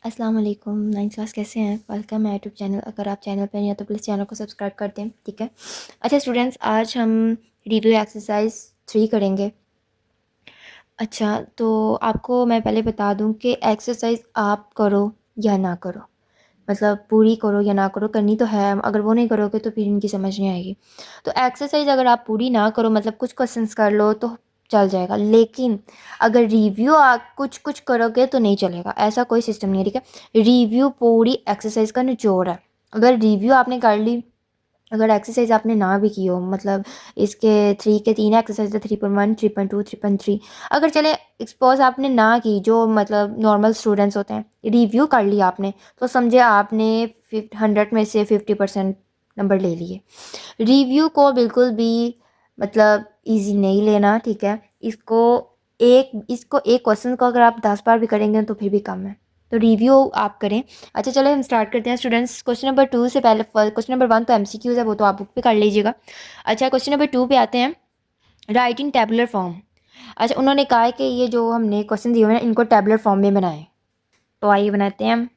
अस्सलाम वालेकुम। 9th class कैसे हैं? वेलकम है यूट्यूब चैनल। अगर आप चैनल पर नहीं हैं तो प्लीज़ चैनल को सब्सक्राइब कर दें, ठीक है। अच्छा स्टूडेंट्स, आज हम रिव्यू एक्सरसाइज 3 करेंगे। अच्छा, तो आपको मैं पहले बता दूं कि एक्सरसाइज आप करो या ना करो, मतलब पूरी करो या ना करो, करनी तो है। अगर वो नहीं करोगे तो फिर इनकी समझ नहीं आएगी। तो एक्सरसाइज अगर आप पूरी ना करो, मतलब कुछ क्वेश्चंस कर लो तो चल जाएगा, लेकिन अगर रिव्यू आप कुछ कुछ करोगे तो नहीं चलेगा। ऐसा कोई सिस्टम नहीं है, ठीक है। रिव्यू पूरी एक्सरसाइज का निचोड़ है। अगर रिव्यू आपने कर ली, अगर एक्सरसाइज आपने ना भी की हो, मतलब इसके 3 के 3 एक्सरसाइज है, 3.1, 3.2, 3.3, अगर चले एक्सपोज आपने ना की, जो मतलब नॉर्मल स्टूडेंट्स होते हैं, रिव्यू कर लिया आपने, तो समझे आपने 100 में से 50% नंबर ले लिए। रिव्यू को बिल्कुल भी मतलब इजी नहीं लेना, ठीक है। इसको एक क्वेश्चन को अगर आप 10 बार भी करेंगे तो फिर भी कम है, तो रिव्यू आप करें। अच्छा चलो हम स्टार्ट करते हैं स्टूडेंट्स। क्वेश्चन नंबर 2 से पहले, क्वेश्चन नंबर 1 तो एमसीक्यूज है, वो तो आप बुक पे कर लीजिएगा। अच्छा क्वेश्चन नंबर 2 पे आते हैं, राइट इन टेबुलर फॉर्म। अच्छा उन्होंने कहा है कि ये जो हमने क्वेश्चन दिए हुए हैं इनको टेबुलर फॉर्म में बनाएं, तो आइए बनाते हैं हम।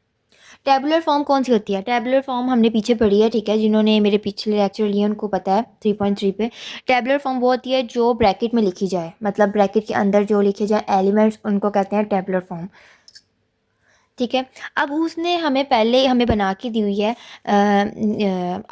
टेबुलर फॉर्म कौन सी होती है? टेबुलर फॉर्म हमने पीछे पढ़ी है, ठीक है। जिन्होंने मेरे पिछले लेक्चर लिए उनको पता है 3.3 पे। टेबुलर फॉर्म वो होती है जो ब्रैकेट में लिखी जाए, मतलब ब्रैकेट के अंदर जो लिखे जाए एलिमेंट्स, उनको कहते हैं टेबुलर फॉर्म, ठीक है। अब उसने हमें पहले हमें बना के दी हुई है।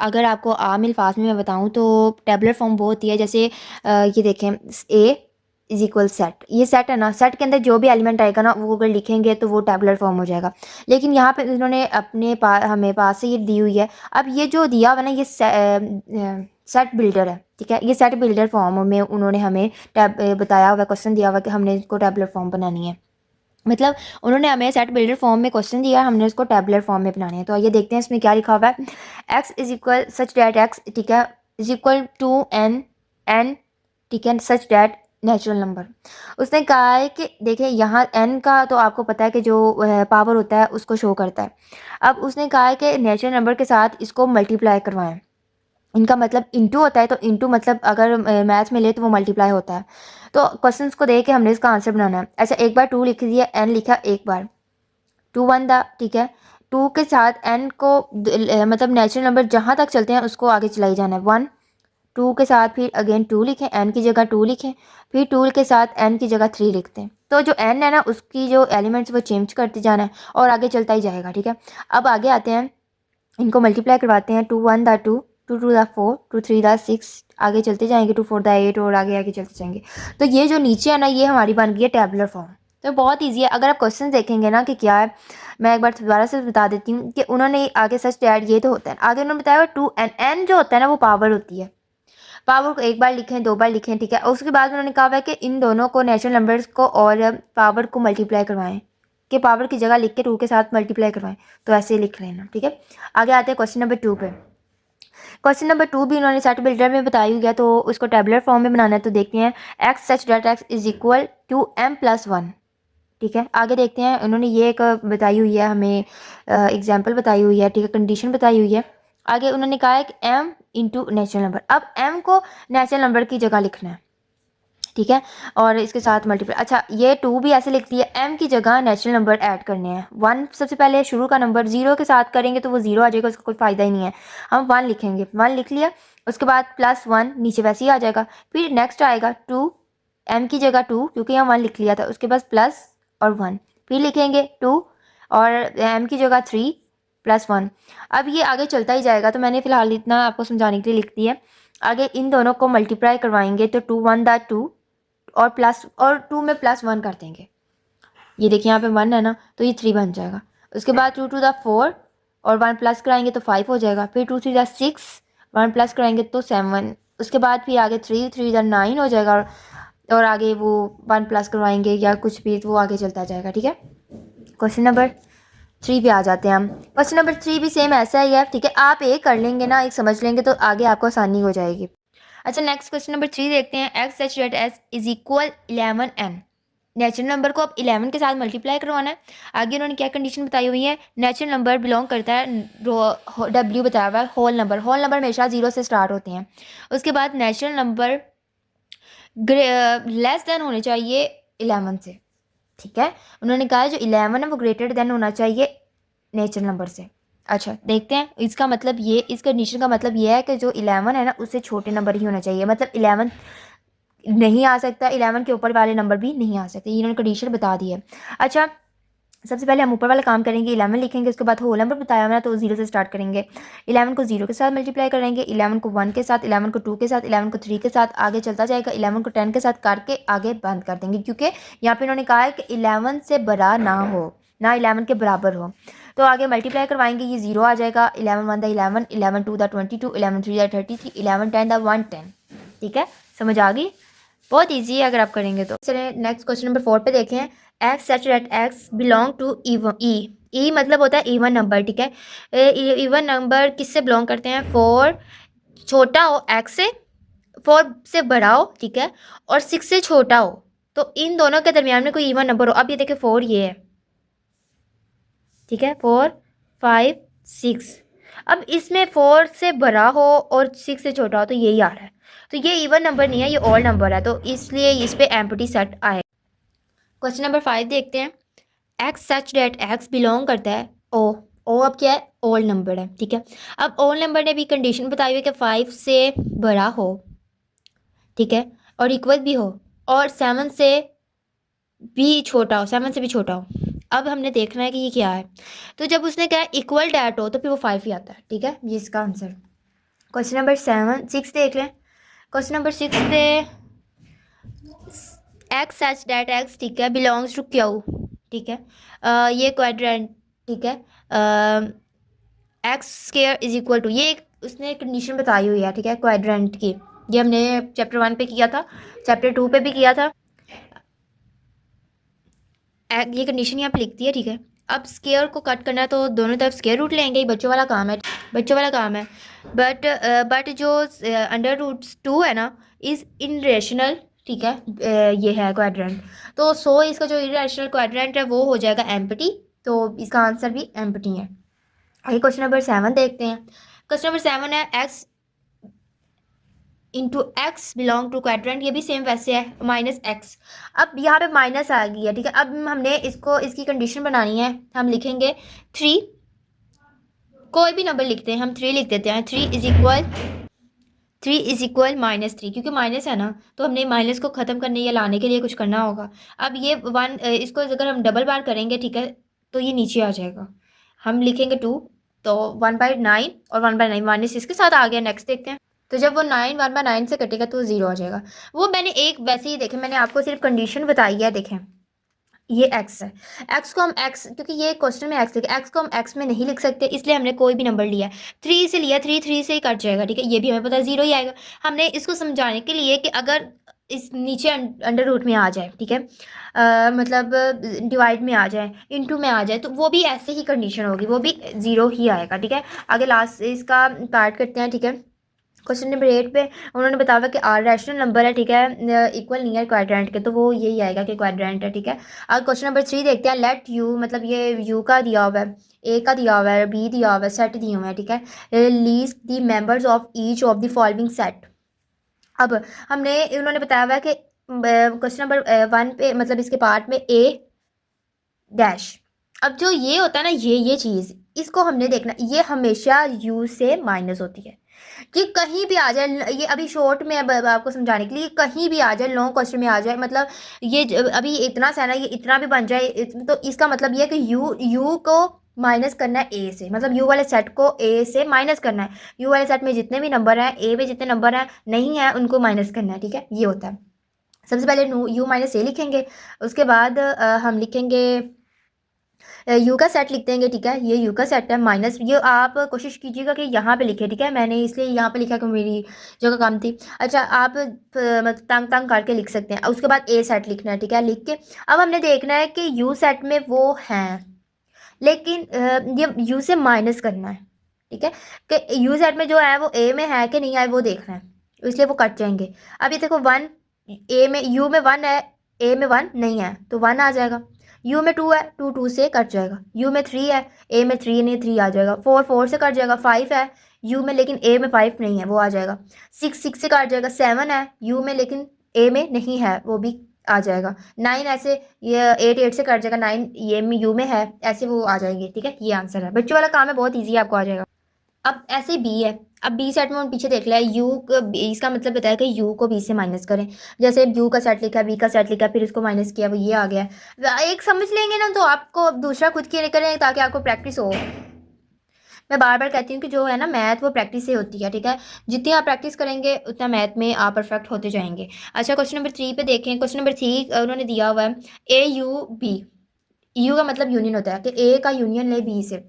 अगर आपको आम अल्फाज में मैं बताऊं तो टेबुलर फॉर्म वो होती है जैसे ये देखें, ए इज इक्वल सेट, ये सेट है ना, सेट के अंदर जो भी एलिमेंट आएगा ना वो अगर लिखेंगे तो वो टेबुलर फॉर्म हो जाएगा। लेकिन यहाँ पे इन्होंने अपने हमें पास से ये दी हुई है। अब ये जो दिया हुआ ना ये सेट बिल्डर है, ठीक है। ये सेट बिल्डर फॉर्म में उन्होंने हमें बताया हुआ, क्वेश्चन दिया हुआ कि हमने इसको टेबुलर फॉर्म बनानी है। मतलब उन्होंने हमें सेट बिल्डर फॉर्म में क्वेश्चन दिया, हमने उसको टेबुलर फॉर्म में बनाने हैं। तो आइए देखते हैं इसमें क्या लिखा हुआ है। X is equal such that X, ठीक है, is equal to N, N, ठीक है, सच डैट नेचुरल नंबर। उसने कहा है कि देखिए यहाँ एन का तो आपको पता है कि जो पावर होता है उसको शो करता है। अब उसने कहा है कि नेचुरल नंबर के साथ इसको मल्टीप्लाई करवाएं। इनका मतलब इंटू होता है, तो इंटू मतलब अगर मैथ में ले तो वो मल्टीप्लाई होता है। तो क्वेश्चंस को देख के हमने इसका आंसर बनाना है। अच्छा एक बार 2 लिख दिया, एन लिखा एक बार, 2 1 दा, ठीक है। 2 के साथ एन को मतलब नेचुरल नंबर जहाँ तक चलते हैं उसको आगे चलाई जाना है। 1, 2 के साथ फिर अगेन 2 लिखें, एन की जगह 2 लिखें, फिर 2 के साथ एन की जगह 3 लिखते हैं। तो जो एन है ना उसकी जो एलिमेंट्स वो चेंज करते जाना है और आगे चलता ही जाएगा, ठीक है। अब आगे आते हैं, इनको मल्टीप्लाई करवाते हैं। 2 1 दा 2, 2 2 दा 4, 2 3 दा 6, आगे चलते जाएंगे, 2 4 दा 8 और आगे आगे चलते जाएंगे। तो ये जो नीचे है ना ये हमारी बन गई है टेबुलर फॉर्म। तो बहुत ईजी है। अगर आप क्वेश्चन देखेंगे ना कि क्या है, मैं एक बार दोबारा से बता देती हूँ कि उन्होंने आगे सच डैड ये तो होता है, आगे उन्होंने बताया 2 एन, एन जो होता है ना वो पावर होती है। पावर को एक बार लिखें, दो बार लिखें, ठीक है। और उसके बाद उन्होंने कहा है कि इन दोनों को नेचुरल नंबर्स को और पावर को मल्टीप्लाई करवाएं, कि पावर की जगह लिख के 2 के साथ मल्टीप्लाई करवाएं। तो ऐसे लिख लेना, ठीक है। आगे आते हैं क्वेश्चन नंबर 2 पे। क्वेश्चन नंबर 2 भी उन्होंने सेट बिल्डर में बताई हुई है, तो उसको टेबुलर फॉर्म में बनाना है। तो देखते हैं, X such that X is equal to M plus 1, ठीक है। आगे देखते हैं, उन्होंने ये एक बताई हुई है हमें, एग्जाम्पल बताई हुई है, ठीक है, कंडीशन बताई हुई है। आगे उन्होंने कहा है कि एम इंटू नेचुरल नंबर। अब एम को नेचुरल नंबर की जगह लिखना है, ठीक है, और इसके साथ मल्टीप्लाई। अच्छा ये 2 भी ऐसे लिखती है, एम की जगह नेचुरल नंबर ऐड करने हैं। 1 सबसे पहले शुरू का नंबर, 0 के साथ करेंगे तो वो 0 आ जाएगा, उसका कोई फ़ायदा ही नहीं है। हम 1 लिखेंगे, 1 लिख लिया, उसके बाद प्लस 1 नीचे वैसे ही आ जाएगा। फिर नेक्स्ट आएगा 2, एम की जगह 2 क्योंकि हम 1 लिख लिया था, उसके बाद प्लस और 1, फिर लिखेंगे 2 और एम की जगह 3 प्लस 1। अब ये आगे चलता ही जाएगा, तो मैंने फ़िलहाल इतना आपको समझाने के लिए लिख दिया है। आगे इन दोनों को मल्टीप्लाई करवाएंगे तो 2 1 दा 2 और प्लस और 2 में प्लस 1 कर देंगे। ये देखिए यहाँ पे 1 है ना, तो ये 3 बन जाएगा। उसके बाद 2 2 दा 4 और 1 प्लस कराएंगे तो 5 हो जाएगा। फिर 2 3 दा 6, 1 प्लस कराएंगे तो 7। उसके बाद फिर आगे 3 3 दा 9 हो जाएगा, और आगे वो 1 प्लस करवाएंगे या कुछ भी, तो वो आगे चलता जाएगा, ठीक है। क्वेश्चन नंबर 3 पे आ जाते हैं हम। क्वेश्चन नंबर 3 भी सेम ऐसा ही है, ठीक है। आप एक कर लेंगे ना, एक समझ लेंगे तो आगे आपको आसानी हो जाएगी। अच्छा नेक्स्ट क्वेश्चन नंबर 3 देखते हैं, X such that S is equal 11 N. Natural number को अब 11 के साथ मल्टीप्लाई करवाना है। आगे उन्होंने क्या कंडीशन बताई हुई है, नेचुरल नंबर बिलोंग करता है, डब्ल्यू बताया हुआ है, होल नंबर, होल नंबर हमेशा 0 से स्टार्ट होते हैं। उसके बाद नेचुरल नंबर लेस देन होने चाहिए 11 से, ठीक है। उन्होंने कहा है जो 11 है वो ग्रेटर देन होना चाहिए नेचुरल नंबर से। अच्छा देखते हैं, इसका मतलब ये, इस कंडीशन का मतलब ये है कि जो 11 है ना उससे छोटे नंबर ही होना चाहिए, मतलब 11 नहीं आ सकता, 11 के ऊपर वाले नंबर भी नहीं आ सकते, इन्होंने कंडीशन बता दी है। अच्छा सबसे पहले हम ऊपर वाला काम करेंगे, 11 लिखेंगे, उसके बाद होल नंबर बताया हुआ ना तो 0 से स्टार्ट करेंगे। 11 को 0 के साथ मल्टीप्लाई करेंगे, 11 को 1 के साथ, 11 को 2 के साथ, 11 को 3 के साथ, आगे चलता जाएगा, 11 को 10 के साथ करके आगे बंद कर देंगे, क्योंकि यहाँ पे इन्होंने कहा है कि 11 से बड़ा ना हो, ना 11 के बराबर हो। तो आगे मल्टीप्लाई करवाएंगे, ये 0 आ जाएगा, 11 1 द 11, 11 2 द 22, 11 3 द 33, 11 10 द 110। ठीक है, समझ आ गई, बहुत ईजी है अगर आप करेंगे तो। चलिए नेक्स्ट क्वेश्चन नंबर 4 पे देखें। X such that x belong to E मतलब होता है इवन नंबर। ठीक है, इवन नंबर किससे बिलोंग करते हैं? 4 छोटा हो एक्स से, 4 से बड़ा हो, ठीक है, और 6 से छोटा हो, तो इन दोनों के दरमियान में कोई इवन नंबर हो। अब ये देखिए 4 ये है, ठीक है, 4 5 6। अब इसमें 4 से बड़ा हो और 6 से छोटा हो, तो यही आ रहा है, तो ये इवन नंबर नहीं है, ये ऑड नंबर है, तो इसलिए इस पे एम्प्टी सेट आए। क्वेश्चन नंबर 5 देखते हैं। X such date x belong करता है ओ अब क्या है? ऑल नंबर है, ठीक है। अब ऑल नंबर ने भी कंडीशन बताई हुई कि 5 से बड़ा हो, ठीक है, और इक्वल भी हो, और 7 से भी छोटा हो, 7 से भी छोटा हो। अब हमने देखना है कि ये क्या है, तो जब उसने कहा इक्वल डैट हो तो फिर वो 5 ही आता है, ठीक है, ये इसका आंसर। क्वेश्चन नंबर 6 देख लें। क्वेश्चन नंबर 6 पे एक्स सच डैट एक्स, ठीक है, बिलोंग्स टू क्यू, ठीक है, ये क्वाड्रेंट, ठीक है, X square is equal to, ये एक उसने कंडीशन बताई हुई है, ठीक है, क्वाड्रेंट की। ये हमने चैप्टर 1 पे किया था, चैप्टर 2 पे भी किया था। ये कंडीशन यहाँ पे लिखती है, ठीक है। अब स्क्वायर को कट करना है तो दोनों तरफ स्क्वायर रूट लेंगे, ये बच्चों वाला काम है, बच्चों वाला काम है। बट जो अंडर रूट 2 है ना इज़ इनरेशनल, ठीक है, ये है क्वाड्रेंट, तो सो इसका जो इनरेशनल क्वाड्रेंट है वो हो जाएगा एम्प्टी, तो इसका आंसर भी एम्प्टी है। आगे क्वेश्चन नंबर 7 देखते हैं। क्वेश्चन नंबर 7 है X into X belong to quadrant, ये भी सेम वैसे है, माइनस एक्स। अब यहाँ पे माइनस आ गई है, ठीक है। अब हमने इसको, इसकी कंडीशन बनानी है, हम लिखेंगे 3, कोई भी नंबर लिखते हैं, हम 3 लिख देते हैं, 3 इज इक्वल -3, क्योंकि माइनस है ना तो हमने माइनस को ख़त्म करने या लाने के लिए कुछ करना होगा। अब ये 1, इसको अगर हम डबल बार करेंगे, ठीक है, तो ये नीचे आ जाएगा, हम लिखेंगे 2, तो 1/9 और 1/9 माइनस इसके साथ आ गया। नेक्स्ट देखते हैं, तो जब वो 9 1/9 से कटेगा तो 0 आ जाएगा। वो मैंने एक वैसे ही देखें, मैंने आपको सिर्फ कंडीशन बताई है, देखें ये एक्स है, एक्स को हम एक्स, क्योंकि ये क्वेश्चन में एक्स लिखा, एक्स को हम एक्स में नहीं लिख सकते, इसलिए हमने कोई भी नंबर लिया, 3 से लिया, 3 से ही कट जाएगा, ठीक है, ये भी हमें पता है 0 ही आएगा। हमने इसको समझाने के लिए कि अगर इस नीचे अंडर रूट में आ जाए, ठीक है, मतलब डिवाइड में आ जाए, इनटू में आ जाए, तो वो भी ऐसे ही कंडीशन होगी, वो भी 0 ही आएगा, ठीक है। आगे लास्ट इसका पार्ट करते हैं, ठीक है। क्वेश्चन नंबर 8 पे उन्होंने बताया कि आर रैशनल नंबर है, ठीक है, इक्वल नहीं है क्वाड्रेंट के, तो वो यही आएगा कि क्वाड्रेंट है, ठीक है। अब क्वेश्चन नंबर 3 देखते हैं। लेट यू, मतलब ये यू का दिया हुआ है, ए का दिया हुआ है, बी दिया हुआ है, सेट दिए हुए हैं, ठीक है। Least the members of each of the following set. अब हमने, उन्होंने बताया हुआ है कि क्वेश्चन नंबर 1 पे, मतलब इसके पार्ट में ए डैश, अब जो ये होता है ना, ये चीज़, इसको हमने देखना, ये हमेशा यू से माइनस होती है, कि कहीं भी आ जाए, ये अभी शॉर्ट में अब आपको समझाने के लिए, कहीं भी आ जाए, लॉन्ग क्वेश्चन में आ जाए, मतलब ये अभी इतना सा है ना, ये इतना भी बन जाए, तो इसका मतलब ये है कि यू को माइनस करना है ए से, मतलब यू वाले सेट को ए से माइनस करना है, यू वाले सेट में जितने भी नंबर हैं, ए में जितने नंबर हैं नहीं है उनको माइनस करना है, ठीक है, ये होता है। सबसे पहले यू माइनस ए लिखेंगे, उसके बाद हम लिखेंगे यू का सेट लिख देंगे, ठीक है, ये यू का सेट है, माइनस, ये आप कोशिश कीजिएगा कि यहाँ पे लिखे, ठीक है, मैंने इसलिए यहाँ पे लिखा कि मेरी जगह कम थी। अच्छा आप मतलब तंग तंग करके लिख सकते हैं, उसके बाद ए सेट लिखना है, ठीक है, लिख के अब हमने देखना है कि यू सेट में वो हैं, लेकिन ये यू से माइनस करना है, ठीक है, कि यू सेट में जो है वो ए में है कि नहीं है वो देखना है, इसलिए वो कट जाएंगे। अब ये देखो 1, ए में, यू में 1 है, ए में 1 नहीं है, तो 1 आ जाएगा। यू में 2 है, 2 से कट जाएगा। यू में 3 है, ए में 3 नहीं, 3 आ जाएगा। 4 से कट जाएगा। 5 है यू में, लेकिन ए में 5 नहीं है, वो आ जाएगा। 6 से कट जाएगा। 7 है यू में, लेकिन ए में नहीं है, वो भी आ जाएगा। 9 ऐसे ये 8 8 से कट जाएगा, 9 ये यू में है, ऐसे वो आ जाएंगे। ठीक है, ये आंसर है। बच्चों वाला काम है, बहुत ईजी आपको आ जाएगा। अब ऐसे बी है, अब बी सेट में पीछे देख लिया यू, इसका मतलब बताया कि यू को बी से माइनस करें। जैसे यू का सेट लिखा, बी का सेट लिखा, फिर इसको माइनस किया, वो ये आ गया। एक समझ लेंगे ना तो आपको दूसरा खुद के करें, ताकि आपको प्रैक्टिस हो। मैं बार बार कहती हूँ कि जो है ना मैथ वो प्रैक्टिस से होती है। ठीक है, जितनी आप प्रैक्टिस करेंगे उतना मैथ में आप परफेक्ट होते जाएंगे। अच्छा, क्वेश्चन नंबर 3 पे देखें। क्वेश्चन नंबर 3 उन्होंने दिया हुआ है ए यू बी। यू का मतलब यूनियन होता है कि ए का यूनियन ले बी से।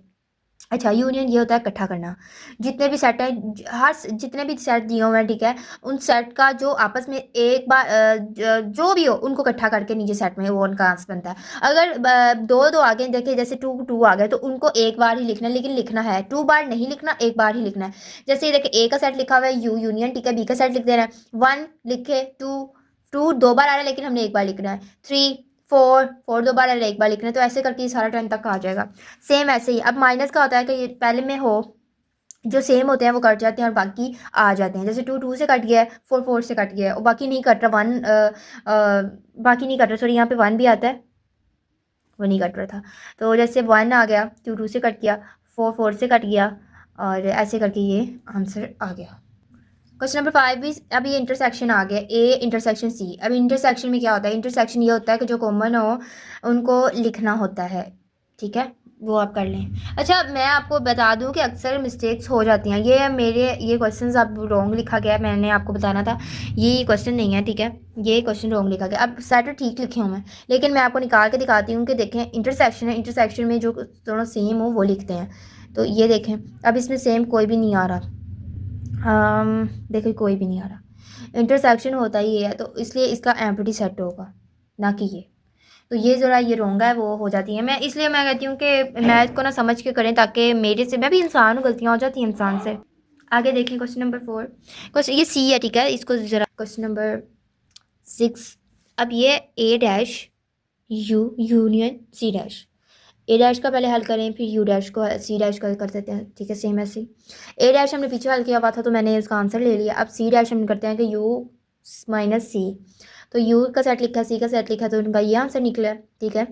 अच्छा, यूनियन ये होता है इकट्ठा करना। जितने भी सेट हैं, हर जितने भी सेट दिए हुए हैं, ठीक है, उन सेट का जो आपस में एक बार जो भी हो उनको इकट्ठा करके नीचे सेट में वो उनका आंसर बनता है। अगर दो दो आ गए, देखिए जैसे 2 2 आ गए, तो उनको एक बार ही लिखना है, लेकिन लिखना है 2 बार नहीं लिखना, एक बार ही लिखना है। जैसे ये देखिए ए का सेट लिखा हुआ है यू यूनियन, ठीक है, बी का सेट लिख देना है। 1 लिखे, 2 2 2 बार आ रहा है, लेकिन हमने एक बार लिखना है। 3 4 4 2 बार आ रहा है, एक बार लिखना है। तो ऐसे करके ये सारा 10 तक का आ जाएगा। सेम ऐसे ही अब माइनस का होता है कि ये पहले में हो, जो सेम होते हैं वो कट जाते हैं और बाकी आ जाते हैं। जैसे 2 2 से कट गया है, 4 4 से कट गया है, और बाकी नहीं कट रहा। बाकी नहीं कट रहा, सॉरी, यहाँ पे 1 भी आता है, वो नहीं कट रहा था। तो जैसे 1 आ गया, 2 2 से कट गया, 4 4 से कट गया, और ऐसे करके ये आंसर आ गया। क्वेश्चन नंबर 5 भी अब ये इंटरसेक्शन आ गया, ए इंटरसेक्शन सी। अब इंटरसेक्शन में क्या होता है? इंटरसेक्शन ये होता है कि जो कॉमन हो उनको लिखना होता है। ठीक है, वो आप कर लें। अच्छा, मैं आपको बता दूं कि अक्सर मिस्टेक्स हो जाती हैं। ये मेरे ये क्वेश्चंस अब रॉन्ग लिखा गया है, मैंने आपको बताना था। ये क्वेश्चन नहीं है, ठीक है, ये क्वेश्चन रॉन्ग लिखा गया। अब सेट ठीक लिखे हूँ मैं, लेकिन मैं आपको निकाल के दिखाती हूँ कि देखें इंटरसेक्शन है, इंटरसेक्शन में जो दोनों सेम हो वो लिखते हैं। तो ये देखें, अब इसमें सेम कोई भी नहीं आ रहा। देखिए कोई भी नहीं आ रहा। इंटरसेक्शन होता ही है, तो इसलिए इसका एम्प्टी सेट होगा, ना कि ये। तो ये ज़रा ये रोंगा है, वो हो जाती है। मैं इसलिए मैं कहती हूँ कि मैथ को ना समझ के करें, ताकि मेरे से, मैं भी इंसान हूँ, गलतियाँ हो जाती हैं इंसान से। आगे देखें क्वेश्चन नंबर 4। क्वेश्चन ये सी है, ठीक है, इसको ज़रा क्वेश्चन नंबर 6। अब ये A dash U union C dash. A dash का पहले हल करें, फिर यू डैश को सी डैश का कर देते हैं। ठीक है, सेम ऐसे ही। ए डैश हमने पीछे हल किया हुआ था, तो मैंने उसका आंसर ले लिया। अब सी डैश हम करते हैं कि यू माइनस सी। तो यू का सेट लिखा, सी का सेट लिखा, तो उनका ये आंसर निकला। ठीक है,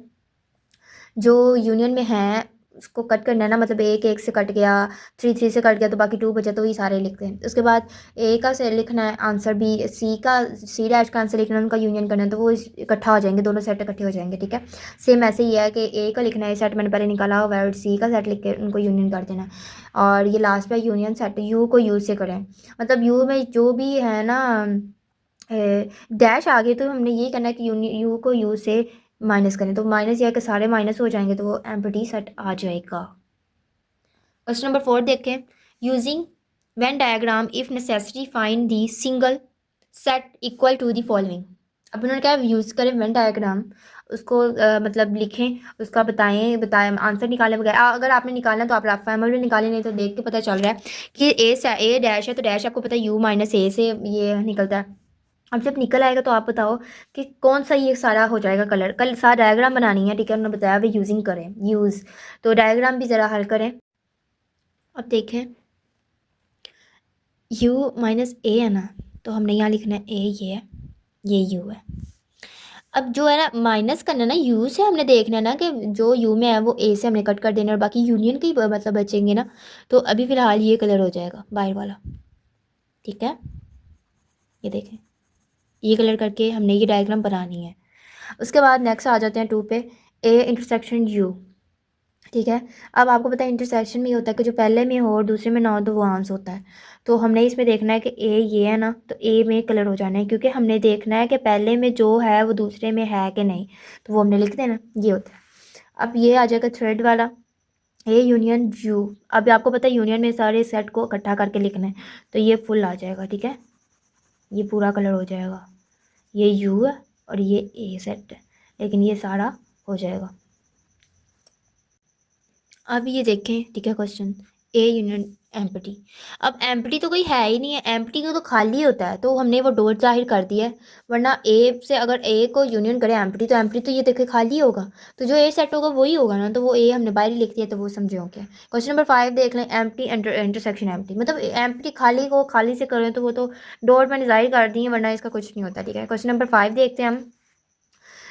जो यूनियन में है उसको कट करना है ना, मतलब एक एक से कट गया, 3 3 से कट गया, तो बाकी 2 बचा, तो ये सारे लिखते हैं। उसके बाद ए का से लिखना है आंसर, बी सी डैश का आंसर लिखना है, उनका यूनियन करना है, तो वो इकट्ठा हो जाएंगे, दोनों सेट इकट्ठे हो जाएंगे। ठीक है, सेम ऐसे ही है कि ए का लिखना है, सेट मैंने पहले निकाला हुआ है, और सी का सेट लिख के उनको यूनियन कर देना है। और ये लास्ट पे यूनियन सेट, यू को यू से करें, मतलब यू में जो भी है ना डैश आगे, तो हमने ये करना है कि यू को यू से माइनस करें, तो माइनस यह कि सारे माइनस हो जाएंगे, तो वो एम्प्टी सेट आ जाएगा। क्वेश्चन नंबर 4 देखें। Using Venn diagram if necessary find the single set equal to the following. अब उन्होंने क्या यूज़ करें वेन डायग्राम, उसको मतलब लिखें, उसका बताएं आंसर निकालें वगैरह। अगर आपने निकालना तो आप रफ फैमल में निकालें, नहीं तो देख के पता चल रहा है कि ए डैश है, तो डैश आपको पता है यू माइनस ए से ये निकलता है। अब जब निकल आएगा तो आप बताओ कि कौन सा ये सारा हो जाएगा कलर। कल सारा डायग्राम बनानी है, ठीक है, उन्होंने बताया वे यूजिंग करें, यूज़। तो डायग्राम भी ज़रा हल करें। अब देखें, यू माइनस ए है ना, तो हमने यहाँ लिखना है ए, ये है, ये यू है। अब जो है ना माइनस करना ना यू से, हमने देखना है ना कि जो यू में है वो ए से हमने कट कर देना, और बाकी यूनियन के ही मतलब बचेंगे ना। तो अभी फ़िलहाल ये कलर हो जाएगा बाहर वाला। ठीक है, ये देखें, ये कलर करके हमने ये डायग्राम बनानी है। उसके बाद नेक्स्ट आ जाते हैं 2 पे, ए इंटरसेक्शन यू। ठीक है, अब आपको पता है इंटरसेक्शन में ये होता है कि जो पहले में हो और दूसरे में ना हो तो वो आंसर होता है। तो हमने इसमें देखना है कि ए ये है ना, तो ए में कलर हो जाना है, क्योंकि हमने देखना है कि पहले में जो है वो दूसरे में है कि नहीं, तो वो हमने लिख देना, ये होता है। अब ये आ जाएगा थर्ड वाला, ए यूनियन यू। अब आपको पता है यूनियन में सारे सेट को इकट्ठा करके लिखना है, तो ये फुल आ जाएगा। ठीक है, ये पूरा कलर हो जाएगा, ये यू है और ये ए सेट है, लेकिन ये सारा हो जाएगा। अब ये देखें, ठीक है, क्वेश्चन ए यूनियन एम्प्टी। अब एम्प्टी तो कोई है ही नहीं है, एम्प्टी को तो खाली होता है, तो हमने वो डॉट जाहिर कर दिया है। वरना ए से अगर ए को यूनियन करे एम्प्टी, तो एम्प्टी तो ये देखे खाली होगा, तो जो ए सेट होगा वही होगा ना, तो वो ए हमने बाहर ही लिख दिया, तो वो समझे हो क्या। क्वेश्चन नंबर 5 देख लें, एम्प्टी इंटरसेक्शन एम्प्टी, मतलब एम्प्टी खाली को खाली से करें तो वो तो डॉट मैंने जाहिर कर दी है, वरना इसका कुछ नहीं होता। ठीक है, क्वेश्चन नंबर 5 देखते हैं हम।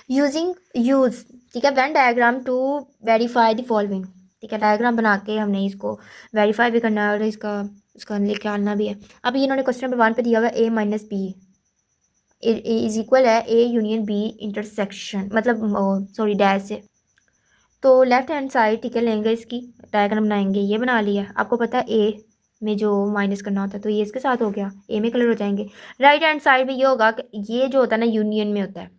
यूजिंग यूज़, ठीक है, Venn diagram to verify the following, ठीक है, डायग्राम बना के हमने इसको वेरीफाई भी करना है और इसका लेके आना भी है। अब इन्होंने क्वेश्चन नंबर 1 पे दिया हुआ ए माइनस बी इज इक्वल है ए यूनियन बी इंटरसेक्शन, मतलब सॉरी डैश से। तो लेफ्ट हैंड साइड, ठीक है, लेंगे, इसकी डायग्राम बनाएंगे, ये बना लिया। आपको पता है ए में जो माइनस करना होता है तो ये इसके साथ हो गया, ए में कलर हो जाएंगे। राइट हैंड साइड में ये होगा कि ये जो होता है ना यूनियन में होता है,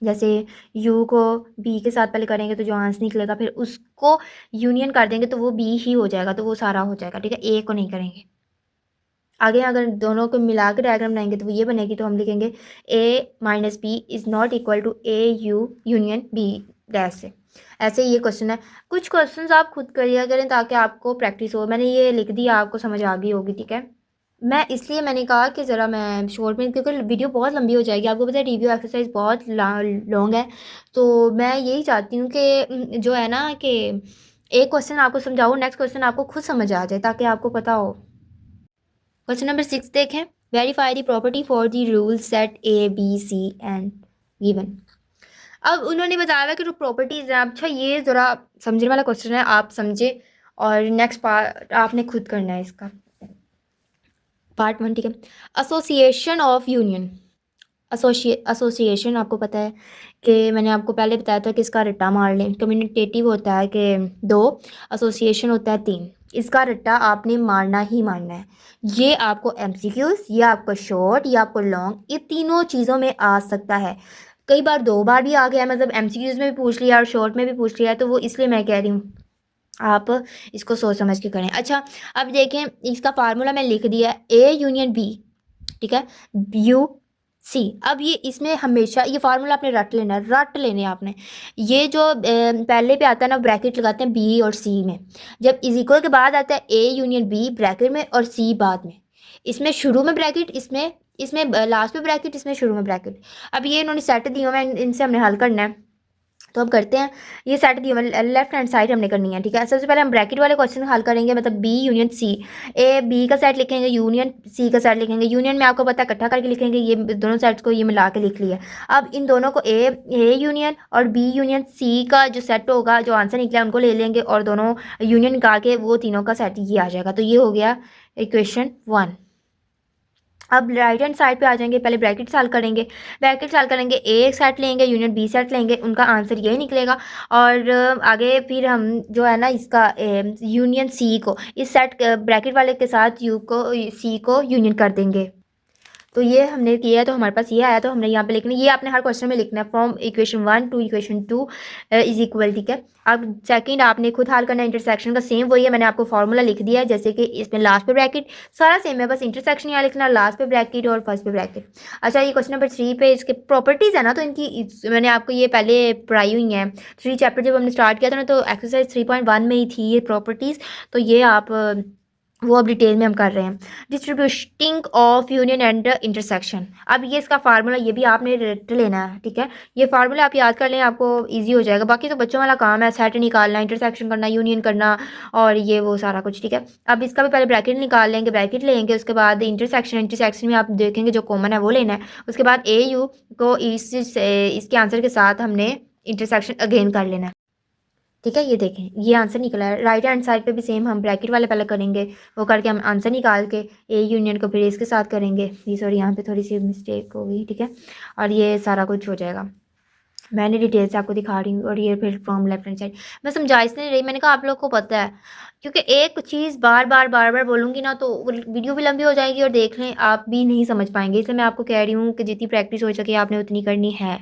जैसे यू को बी के साथ पहले करेंगे तो जो आंसर निकलेगा फिर उसको यूनियन कर देंगे तो वो बी ही हो जाएगा, तो वो सारा हो जाएगा, ठीक है, ए को नहीं करेंगे। आगे अगर दोनों को मिला के डायग्राम बनाएंगे तो वो ये बनेगी, तो हम लिखेंगे A minus B is not equal to A U union B dash से। ऐसे ये क्वेश्चन है। कुछ क्वेश्चंस आप खुद करिए करें ताकि आपको प्रैक्टिस हो। मैंने ये लिख दिया, आपको समझ आ गई होगी, ठीक है। मैं इसलिए मैंने कहा कि ज़रा मैं शॉर्ट में, क्योंकि वीडियो बहुत लंबी हो जाएगी। आपको पता है रिव्यू एक्सरसाइज बहुत लॉन्ग है, तो मैं यही चाहती हूँ कि जो है ना कि एक क्वेश्चन आपको समझाओ, नेक्स्ट क्वेश्चन आपको खुद समझ आ जाए ताकि आपको पता हो। क्वेश्चन नंबर 6 देखें, verify the property for the rule set A B C and given. अब उन्होंने बताया हुआ कि जो प्रॉपर्टीज हैं, अच्छा ये ज़रा समझने वाला क्वेश्चन है, आप समझे और नेक्स्ट पार्ट आपने खुद करना है इसका, पार्ट 1, ठीक है। एसोसिएशन ऑफ यूनियन, एसोसिएशन आपको पता है कि मैंने आपको पहले बताया था कि इसका रट्टा मार लें। कम्यूनिटेटिव होता है कि 2, एसोसिएशन होता है 3। इसका रट्टा आपने मारना ही मारना है। ये आपको एमसीक्यूज, ये आपको शॉर्ट, ये आपको लॉन्ग, ये तीनों चीज़ों में आ सकता है। कई बार 2 बार भी आ गया, मतलब एमसीक्यूज में भी पूछ लिया और शॉर्ट में भी पूछ लिया, तो वो इसलिए मैं कह रही हूँ आप इसको सोच समझ के करें। अच्छा, अब देखें, इसका फार्मूला मैं लिख दिया, ए यूनियन बी, ठीक है, यू सी। अब ये इसमें हमेशा ये फार्मूला आपने रट लेना, रट लेने आपने। ये जो पहले पे आता है ना, ब्रैकेट लगाते हैं बी और सी में। जब इज इक्वल के बाद आता है ए यूनियन बी ब्रैकेट में और सी बाद में। इसमें शुरू में ब्रैकेट, इसमें इसमें लास्ट में ब्रैकेट, इसमें शुरू में ब्रैकेट। अब ये इन्होंने सेट दिए हुए हैं, इनसे हमने हल करना है, तो अब करते हैं। ये सेट दी लेफ्ट हैंड साइड हमने करनी है, ठीक है। सबसे पहले हम ब्रैकेट वाले क्वेश्चन हल करेंगे, मतलब B union C. A B का सेट लिखेंगे, यूनियन सी का सेट लिखेंगे। यूनियन में आपको पता है इकट्ठा करके लिखेंगे, ये दोनों सेट्स को ये मिला के लिख लिया। अब इन दोनों को ए यूनियन और बी यूनियन सी का जो सेट होगा, जो आंसर निकला उनको ले लेंगे और दोनों यूनियन निकाल के वो तीनों का सेट ये आ जाएगा। तो ये हो गया इक्वेशन 1। अब राइट हैंड साइड पे आ जाएंगे, पहले ब्रैकेट सॉल्व करेंगे। ब्रैकेट सॉल्व करेंगे, ए सेट लेंगे, यूनियन बी सेट लेंगे, उनका आंसर यही निकलेगा। और आगे फिर हम जो है ना इसका यूनियन सी को इस सेट ब्रैकेट वाले के साथ यू को सी को यूनियन कर देंगे। तो ये हमने किया है, तो हमारे पास ये आया, तो हमने यहाँ पे लिखना, ये आपने हर क्वेश्चन में लिखना है, from equation 1 to equation 2 is equal, ठीक है। अब सेकंड आपने खुद हल करना है, इंटरसेक्शन का सेम वही है, मैंने आपको फार्मूला लिख दिया है, जैसे कि इसमें लास्ट पे ब्रैकेट सारा सेम है, बस इंटरसेक्शन यहाँ लिखना, लास्ट पे ब्रैकेट और फर्स्ट पे ब्रैकेट। अच्छा, ये क्वेश्चन नंबर 3 पे इसके प्रॉपर्टीज़ है ना, तो इनकी मैंने आपको ये पहले पढ़ाई हुई है। 3 चैप्टर जब हमने स्टार्ट किया था ना, तो एक्सरसाइज 3.1 में ही थी ये प्रॉपर्टीज़, तो ये आप वो अब डिटेल में हम कर रहे हैं। Distributing of union and intersection, अब ये इसका फार्मूला ये भी आपने रट लेना है, ठीक है। ये फार्मूला आप याद कर लें, आपको इजी हो जाएगा। बाकी तो बच्चों वाला काम है, सेट निकालना, इंटरसेक्शन करना, यूनियन करना और ये वो सारा कुछ, ठीक है। अब इसका भी पहले ब्रैकेट निकाल लेंगे, ब्रैकेट लेंगे, उसके बाद इंटरसेक्शन में आप देखेंगे जो कॉमन है वो लेना है। उसके बाद ए यू को इसके आंसर के साथ हमने इंटरसेक्शन अगेन कर लेना है, ठीक है। ये देखें, ये आंसर निकला है। राइट हैंड साइड पे भी सेम हम ब्रैकेट वाले पहले करेंगे, वो करके हम आंसर निकाल के ए यूनियन को फिर इसके साथ करेंगे। ये सॉरी, यहाँ पे थोड़ी सी मिस्टेक हो गई, ठीक है। और ये सारा कुछ हो जाएगा, मैंने डिटेल से आपको दिखा रही हूँ। और ये फिर फ्रॉम लेफ्ट हैंड साइड मैं समझा इसलिए रही, मैंने कहा आप लोग को पता है, क्योंकि एक चीज़ बार बार बोलूँगी ना तो वीडियो भी लंबी हो जाएगी और देख लें आप भी नहीं समझ पाएंगे। इसलिए मैं आपको कह रही हूँ कि जितनी प्रैक्टिस हो सके आपने उतनी करनी है।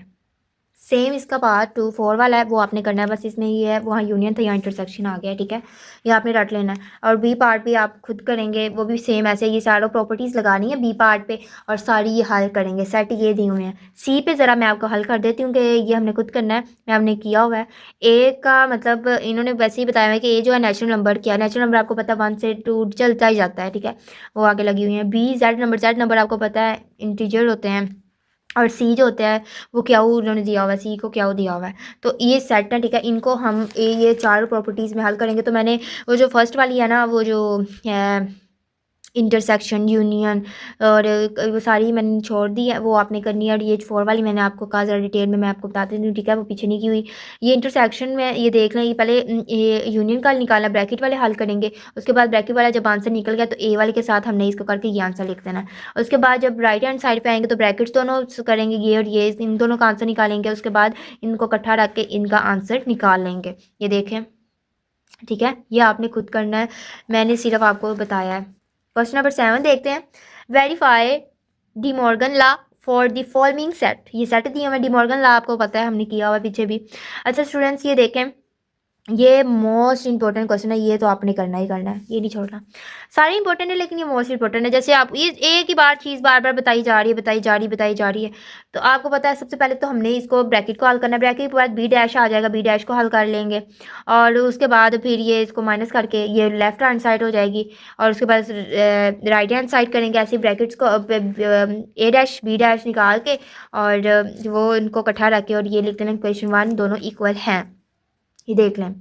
सेम इसका पार्ट 2 4 वाला है, वो आपने करना है, बस इसमें ये है, वहाँ यूनियन था, यहाँ इंटरसेक्शन आ गया, ठीक है। ये आपने रट लेना है। और बी पार्ट भी आप खुद करेंगे, वो भी सेम ऐसे ये सारों प्रॉपर्टीज़ लगानी है बी पार्ट पे और सारी ये हल करेंगे। सेट ये दिए हुए हैं। सी पे ज़रा मैं आपको हल कर देती हूँ कि ये हमने खुद करना है, मैं हमने किया हुआ है। ए का मतलब इन्होंने वैसे ही बताया है कि ए जो है नेचुरल नंबर, क्या नेचुरल नंबर आपको पता है 1 से 2 चलता ही जाता है, ठीक है, वो आगे लगी हुई है। बी जेड नंबर आपको पता है इंटीजर होते हैं। और सी जो होता है वो क्या उन्होंने दिया हुआ है, सी को क्या दिया हुआ है। तो ये सेट है, ठीक है, इनको हम ये 4 प्रॉपर्टीज़ में हल करेंगे। तो मैंने वो जो फर्स्ट वाली है ना, वो जो है इंटरसेक्शन, यूनियन और वो सारी मैंने छोड़ दी है, वो आपने करनी है। और ये 4 वाली मैंने आपको कहा ज़रा डिटेल में मैं आपको बताती हूँ, ठीक है, वो पीछे नहीं की हुई। ये इंटरसेक्शन में ये देख लें, ये पहले ये यूनियन का निकालना, ब्रैकेट वाले हल करेंगे। उसके बाद ब्रैकेट वाला जब आंसर निकल गया तो ए वाले के साथ हमने इसको करके ये आंसर लिख देना है। उसके बाद जब राइट हैंड साइड पे आएंगे तो ब्रैकेट्स दोनों करेंगे, ये और ये, इन दोनों का आंसर निकालेंगे। उसके बाद इनको इकट्ठा रख के इनका आंसर निकाल लेंगे। ये देखें, ठीक है, ये आपने खुद करना है, मैंने सिर्फ आपको बताया है। क्वेश्चन नंबर 7 देखते हैं। Verify De Morgan law for the following set. ये सेट दिए हुए डी मॉर्गन लॉ आपको पता है, हमने किया हुआ पीछे भी। अच्छा स्टूडेंट्स, ये देखें, ये मोस्ट इंपॉर्टेंट क्वेश्चन है, ये तो आपने करना ही करना है, ये नहीं छोड़ना। सारे इंपॉर्टेंट है लेकिन ये मोस्ट इंपॉर्टेंट है। जैसे आप ये एक ही बार चीज़ बार बार बताई जा रही है, बताई जा रही है, तो आपको पता है सबसे पहले तो हमने इसको ब्रैकेट को हल करना है। ब्रैकेट के बाद बी डैश आ जाएगा, बी डैश को हल कर लेंगे और उसके बाद फिर ये इसको माइनस करके ये लेफ्ट हैंड साइड हो जाएगी और उसके बाद राइट हैंड साइड करेंगे। ऐसे ब्रैकेट्स को ए डैश बी डैश निकाल के और वो इनको इकट्ठा रख के और ये लिख देना क्वेश्चन 1 दोनों इक्वल हैं, ये देख लें।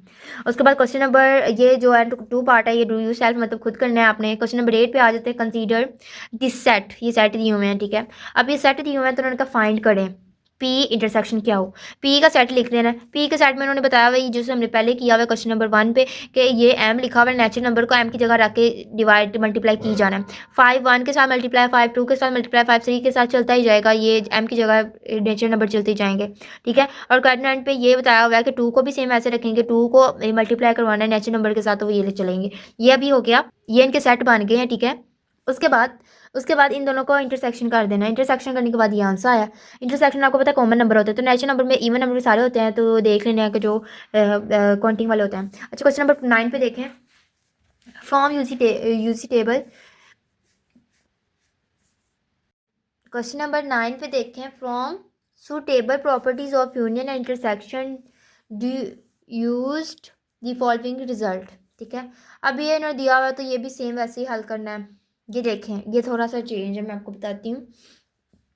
उसके बाद क्वेश्चन नंबर, ये जो है 2 पार्ट है, ये डू यू सेल्फ मतलब खुद करना है आपने। क्वेश्चन नंबर 8 पे आ जाते हैं। कंसीडर दिस सेट, ये सेट दिए हुए हैं, ठीक है। अब ये सेट दिए हुए हैं तो उन्होंने कहा फाइंड करें पी इंटरसेक्शन क्या हो। पी का सेट लिख देना है। पी के सेट में उन्होंने बताया हुआ, ये जैसे हमने पहले किया हुआ है क्वेश्चन नंबर 1 पे, कि ये एम लिखा हुआ है, नेचुरल नंबर को एम की जगह रख के डिवाइड मल्टीप्लाई की जाना है। 5 1 के साथ मल्टीप्लाई, 5 2 के साथ मल्टीप्लाई, 5 3 के साथ चलता ही जाएगा, ये एम की जगह नेचुरल नंबर चलते ही जाएंगे, ठीक है। और क्वाड्रेंट पे ये बताया हुआ है कि 2 को भी सेम ऐसे रखेंगे, 2 को मल्टीप्लाई करवाना है नेचुरल नंबर के साथ, तो वो ये चलेंगे। ये अभी हो गया, ये इनके सेट बन गए हैं, ठीक है। उसके बाद इन दोनों को इंटरसेक्शन कर देना। इंटरसेक्शन करने के बाद ये आंसर आया। इंटरसेक्शन आपको पता है कॉमन नंबर होते हैं, तो नेचुरल नंबर में इवन नंबर सारे होते हैं, तो देख लेने कि जो काउंटिंग वाले होते हैं। अच्छा क्वेश्चन नंबर 9 पे देखें। Form UC table. Question number 9 पे देखें। From suitable properties of union and intersection do used the following result, ठीक है। अब ये इन्होंने दिया हुआ है तो ये भी सेम वैसे ही हल करना है। ये देखें, ये थोड़ा सा चेंज है, मैं आपको बताती हूँ।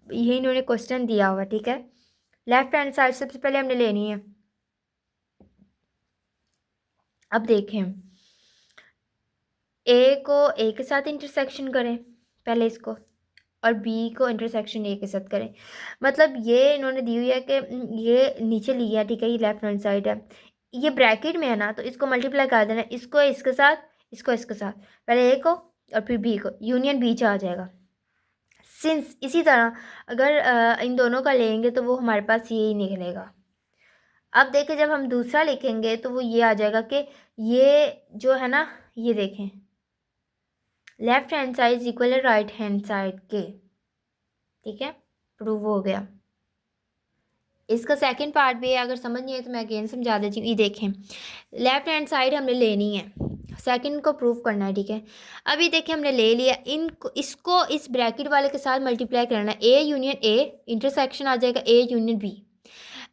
ये इन्होंने क्वेश्चन दिया हुआ, ठीक है। लेफ्ट हैंड साइड सबसे पहले हमने लेनी है। अब देखें, ए को ए के साथ इंटरसेक्शन करें पहले इसको, और बी को इंटरसेक्शन ए के साथ करें। मतलब ये इन्होंने दी हुई है कि ये नीचे लिया, ठीक है, ये लेफ्ट हैंड साइड है, ये ब्रैकेट में है ना, तो इसको मल्टीप्लाई कर देना, इसको इसके साथ, इसको इसके साथ, पहले ए को और फिर बी को, यूनियन बी आ जाएगा। सिंस इसी तरह अगर इन दोनों का लेंगे तो वो हमारे पास यही निकलेगा। अब देखें, जब हम दूसरा लिखेंगे तो वो ये आ जाएगा कि ये जो है ना, ये देखें, लेफ्ट हैंड साइड इक्वल है राइट हैंड साइड के, ठीक है, प्रूव हो गया। इसका सेकंड पार्ट भी है, अगर समझ नहीं है तो मैं अगेन समझा देती हूँ। ये देखें, लेफ्ट हैंड साइड हमने लेनी है, सेकंड को प्रूव करना है, ठीक है। अभी देखें हमने ले लिया, इनको इसको इस ब्रैकेट वाले के साथ मल्टीप्लाई करना है। ए यूनियन ए, इंटरसेक्शन आ जाएगा ए यूनियन बी।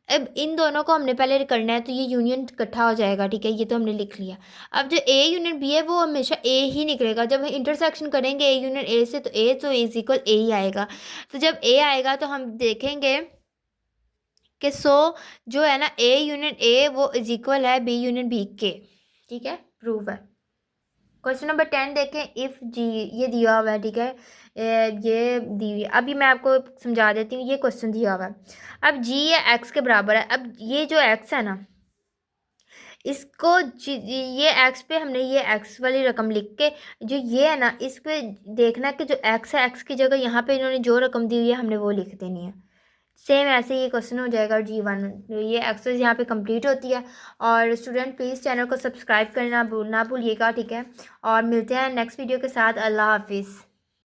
अब इन दोनों को हमने पहले करना है तो ये यूनियन इकट्ठा हो जाएगा, ठीक है, ये तो हमने लिख लिया। अब जो ए यूनियन बी है वो हमेशा ए ही निकलेगा। जब हम इंटरसेक्शन करेंगे ए यूनियन ए से, तो ए तो इज इक्वल ए ही आएगा। तो जब ए आएगा तो हम देखेंगे कि जो है ना, ए यूनियन ए वो इज इक्वल है बी यूनियन बी के, ठीक है, प्रूव है। क्वेश्चन नंबर 10 देखें। इफ़ जी, ये दिया हुआ है, ठीक है, ये दी हुई है। अभी मैं आपको समझा देती हूँ, ये क्वेश्चन दिया हुआ है। अब जी ये एक्स के बराबर है। अब ये जो एक्स है ना, इसको ये एक्स पे हमने ये एक्स वाली रकम लिख के, जो ये है ना, इस पे देखना कि जो एक्स है, एक्स की जगह यहाँ पे इन्होंने जो रकम दी हुई है हमने वो लिख देनी है। सेम ऐसे ये क्वेश्चन हो जाएगा G1। ये एक्सरसाइज यहाँ पे कंप्लीट होती है। और स्टूडेंट प्लीज़ चैनल को सब्सक्राइब करना ना भूलिएगा, ठीक है। और मिलते हैं नेक्स्ट वीडियो के साथ। अल्लाह हाफिज़।